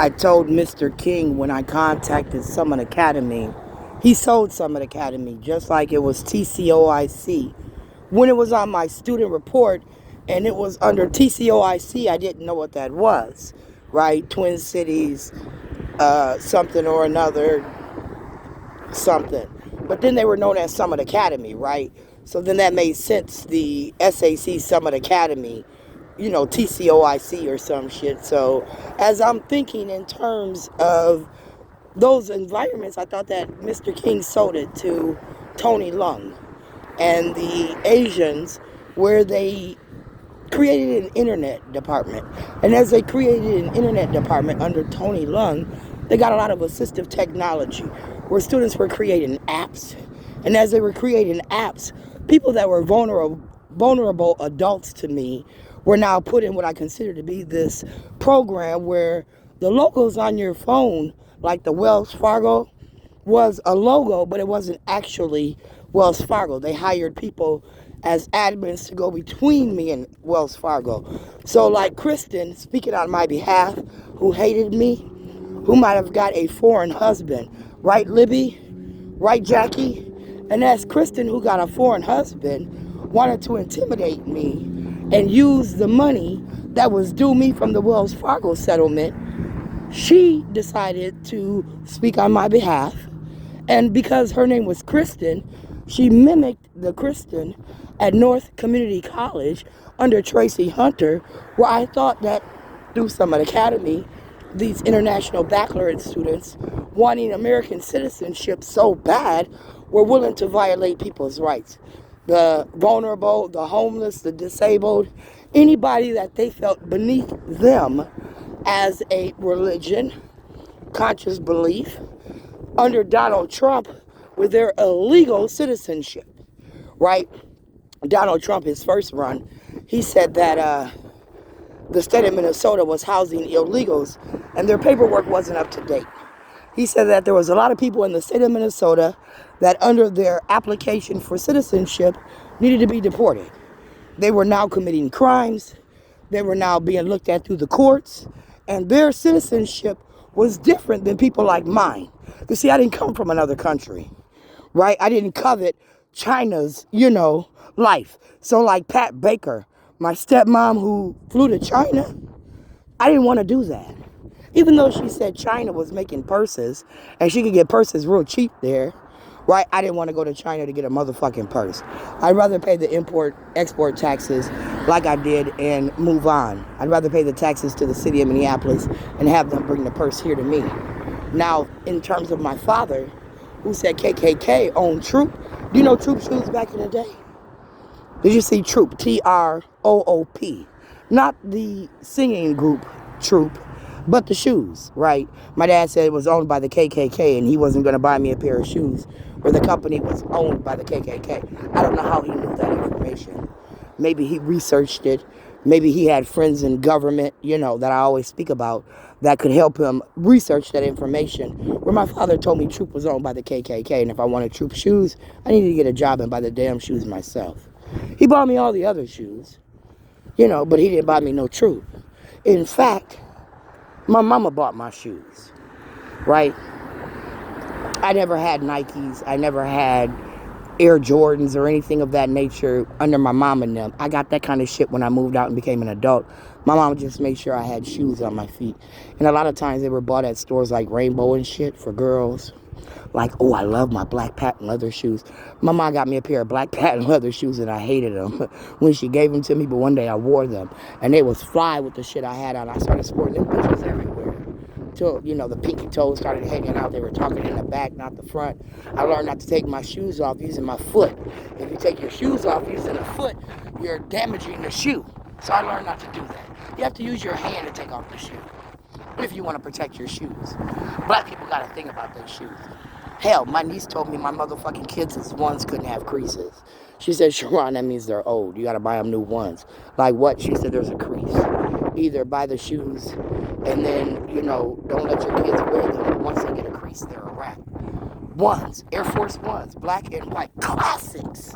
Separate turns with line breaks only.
I told Mr. King when I contacted Summit Academy, he sold Summit Academy just like it was TCOIC. When it was on my student report and it was under TCOIC, I didn't know what that was, right? Twin Cities, something or another, something. But then they were known as Summit Academy, right? So then that made sense. The SAC Summit Academy, TCOIC or some shit. So as I'm thinking in terms of those environments, I thought that Mr. King sold it to Tony Lung and the Asians, where they created an internet department. And as they created an internet department under Tony Lung, they got a lot of assistive technology where students were creating apps. And as they were creating apps, people that were vulnerable adults to me were now put in what I consider to be this program where the logos on your phone, like the Wells Fargo, was a logo, but it wasn't actually Wells Fargo. They hired people as admins to go between me and Wells Fargo. So like Kristen, speaking on my behalf, who hated me, who might have got a foreign husband. Right, Libby? Right, Jackie? And that's Kristen, who got a foreign husband, wanted to intimidate me and use the money that was due me from the Wells Fargo settlement. She decided to speak on my behalf. And because her name was Kristen, she mimicked the Kristen at North Community College under Tracy Hunter, where I thought that through Summit Academy, these international baccalaureate students wanting American citizenship so bad were willing to violate people's rights. The vulnerable, the homeless, the disabled, anybody that they felt beneath them as a religion, conscious belief, under Donald Trump with their illegal citizenship, right? Donald Trump, his first run, he said that the state of Minnesota was housing illegals and their paperwork wasn't up to date. He said that there was a lot of people in the state of Minnesota that under their application for citizenship needed to be deported. They were now committing crimes. They were now being looked at through the courts, and their citizenship was different than people like mine. You see, I didn't come from another country, right? I didn't covet China's, life. So like Pat Baker, my stepmom who flew to China, I didn't want to do that. Even though she said China was making purses and she could get purses real cheap there, right? I didn't want to go to China to get a motherfucking purse. I'd rather pay the export taxes like I did and move on. I'd rather pay the taxes to the city of Minneapolis and have them bring the purse here to me. Now, in terms of my father, who said KKK owned Troop, do you know Troop shoes back in the day? Did you see Troop? Troop. Not the singing group Troop, but the shoes, right? My dad said it was owned by the KKK and he wasn't going to buy me a pair of shoes where the company was owned by the KKK. I don't know how he knew that information. Maybe he researched it. Maybe he had friends in government, that I always speak about, that could help him research that information. Where my father told me Troop was owned by the KKK, and if I wanted Troop shoes, I needed to get a job and buy the damn shoes myself. He bought me all the other shoes, but he didn't buy me no Troop. In fact, my mama bought my shoes, right? I never had Nikes. I never had Air Jordans or anything of that nature under my mom and them. I got that kind of shit when I moved out and became an adult. My mom just made sure I had shoes on my feet. And a lot of times they were bought at stores like Rainbow and shit for girls. Like, oh, I love my black patent leather shoes. My mom got me a pair of black patent leather shoes and I hated them when she gave them to me. But one day I wore them and they was fly with the shit I had on. I started sporting them bitches everywhere. Till, the pinky toes started hanging out. They were talking in the back, not the front. I learned not to take my shoes off using my foot. If you take your shoes off using a foot, you're damaging the shoe. So I learned not to do that. You have to use your hand to take off the shoe if you want to protect your shoes. Black people got to think about their shoes. Hell, my niece told me my motherfucking kids' ones couldn't have creases. She said, Sharon, that means they're old. You got to buy them new ones. Like what? She said, there's a crease. Either buy the shoes and then, don't let your kids wear them. Once they get a crease, they're a wrap. Ones, Air Force Ones, black and white, classics.